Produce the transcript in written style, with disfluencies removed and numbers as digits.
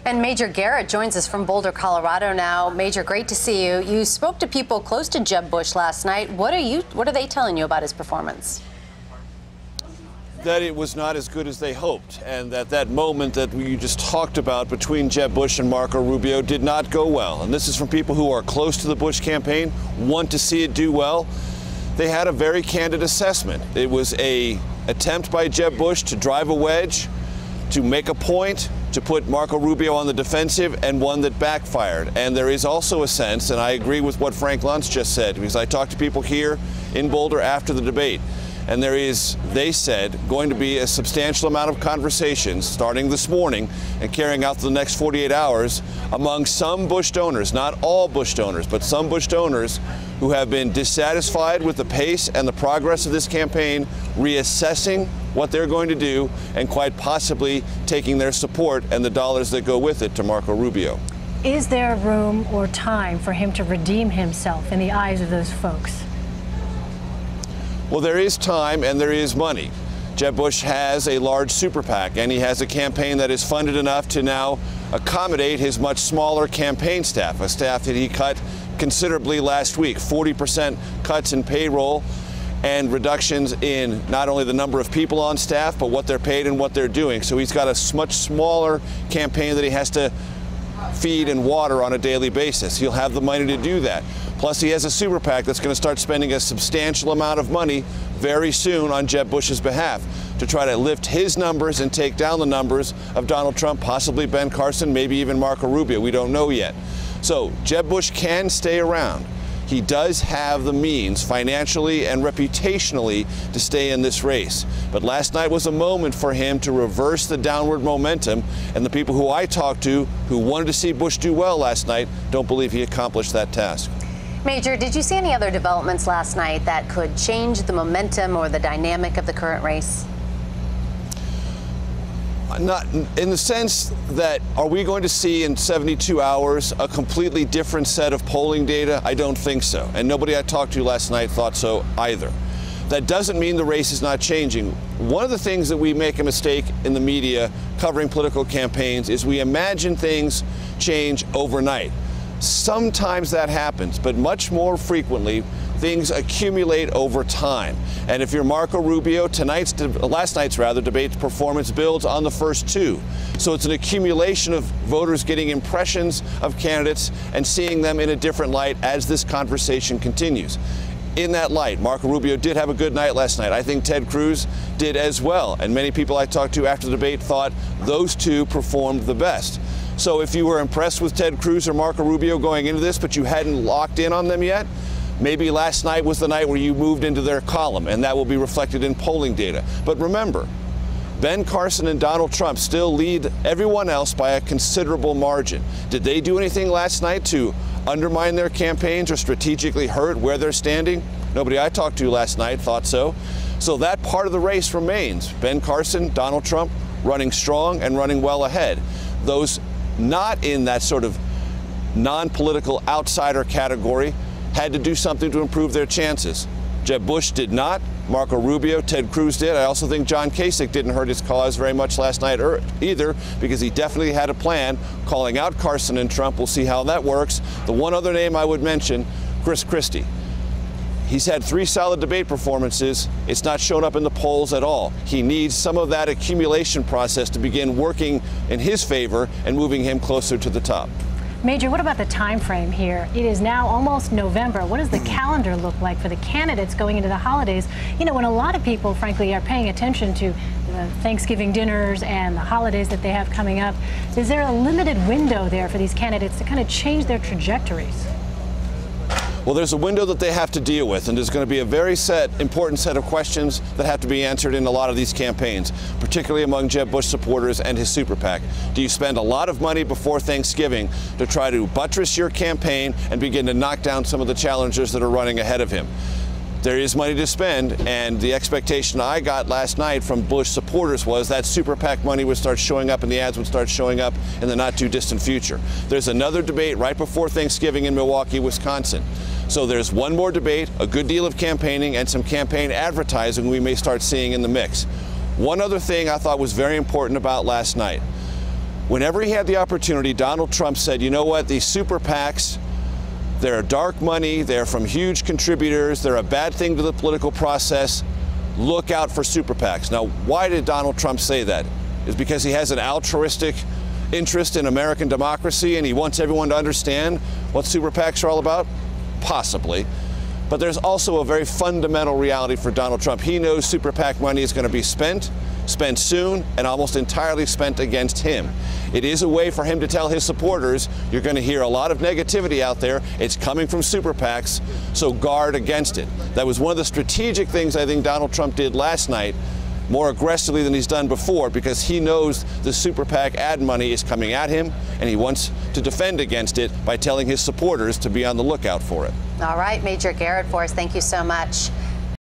And Major Garrett joins us from Boulder, Colorado now. Major, great to see you. You spoke to people close to Jeb Bush last night. What are they telling you about his performance? That it was not as good as they hoped, and that moment that we just talked about between Jeb Bush and Marco Rubio did not go well. And this is from people who are close to the Bush campaign, want to see it do well. They had a very candid assessment. It was an attempt by Jeb Bush to drive a wedge, to make a point, to put Marco Rubio on the defensive, and one that backfired. And there is also a sense, and I agree with what Frank Luntz just said, because I talked to people here in Boulder after the debate, and there is, they said, going to be a substantial amount of conversations starting this morning and carrying out for the next 48 hours among some Bush donors, not all Bush donors, but some Bush donors who have been dissatisfied with the pace and the progress of this campaign, reassessing what they're going to do, and quite possibly taking their support and the dollars that go with it to Marco Rubio. Is there room or time for him to redeem himself in the eyes of those folks? Well, there is time and there is money. Jeb Bush has a large super PAC, and he has a campaign that is funded enough to now accommodate his much smaller campaign staff, a staff that he cut considerably last week, 40% cuts in payroll and reductions in not only the number of people on staff, but what they're paid and what they're doing. So he's got a much smaller campaign that he has to feed and water on a daily basis. He'll have the money to do that. Plus, he has a super PAC that's going to start spending a substantial amount of money very soon on Jeb Bush's behalf to try to lift his numbers and take down the numbers of Donald Trump, possibly Ben Carson, maybe even Marco Rubio. We don't know yet. So Jeb Bush can stay around. He does have the means financially and reputationally to stay in this race. But last night was a moment for him to reverse the downward momentum, and the people who I talked to who wanted to see Bush do well last night don't believe he accomplished that task. Major, did you see any other developments last night that could change the momentum or the dynamic of the current race? Not in the sense that, are we going to see in 72 hours a completely different set of polling data? I don't think so. And nobody I talked to last night thought so either. That doesn't mean the race is not changing. One of the things that we make a mistake in the media covering political campaigns is we imagine things change overnight. Sometimes that happens, but much more frequently, things accumulate over time. And if you're Marco Rubio, last night's debate performance builds on the first two. So it's an accumulation of voters getting impressions of candidates and seeing them in a different light as this conversation continues. In that light, Marco Rubio did have a good night last night. I think Ted Cruz did as well. And many people I talked to after the debate thought those two performed the best. So if you were impressed with Ted Cruz or Marco Rubio going into this, but you hadn't locked in on them yet, maybe last night was the night where you moved into their column, and that will be reflected in polling data. But remember, Ben Carson and Donald Trump still lead everyone else by a considerable margin. Did they do anything last night to undermine their campaigns or strategically hurt where they're standing? Nobody I talked to last night thought so. So that part of the race remains. Ben Carson, Donald Trump running strong and running well ahead. Those not in that sort of non-political outsider category had to do something to improve their chances. Jeb Bush did not. Marco Rubio, Ted Cruz did. I also think John Kasich didn't hurt his cause very much last night either, because he definitely had a plan calling out Carson and Trump. We'll see how that works. The one other name I would mention, Chris Christie. He's had 3 solid debate performances. It's not shown up in the polls at all. He needs some of that accumulation process to begin working in his favor and moving him closer to the top. Major, what about the time frame here? It is now almost November. What does the calendar look like for the candidates going into the holidays? You know, when a lot of people, frankly, are paying attention to Thanksgiving dinners and the holidays that they have coming up, is there a limited window there for these candidates to kind of change their trajectories? Well, there's a window that they have to deal with, and there's going to be a very important set of questions that have to be answered in a lot of these campaigns, particularly among Jeb Bush supporters and his super PAC. Do you spend a lot of money before Thanksgiving to try to buttress your campaign and begin to knock down some of the challengers that are running ahead of him? There is money to spend, and the expectation I got last night from Bush supporters was that super PAC money would start showing up and the ads would start showing up in the not too distant future. There's another debate right before Thanksgiving in Milwaukee, Wisconsin. So there's one more debate, a good deal of campaigning, and some campaign advertising we may start seeing in the mix. One other thing I thought was very important about last night Whenever he had the opportunity, Donald Trump said, you know what, these super PACs, they're dark money, they're from huge contributors, they're a bad thing to the political process. Look out for super PACs. Now, why did Donald Trump say that? Is because he has an altruistic interest in American democracy and he wants everyone to understand what super PACs are all about? Possibly. But there's also a very fundamental reality for Donald Trump. He knows super PAC money is going to be spent soon, and almost entirely spent against him. It is a way for him to tell his supporters, you're going to hear a lot of negativity out there. It's coming from super PACs, so guard against it. That was one of the strategic things I think Donald Trump did last night, more aggressively than he's done before, because he knows the super PAC ad money is coming at him, and he wants to defend against it by telling his supporters to be on the lookout for it. All right, Major Garrett Forrest, thank you so much.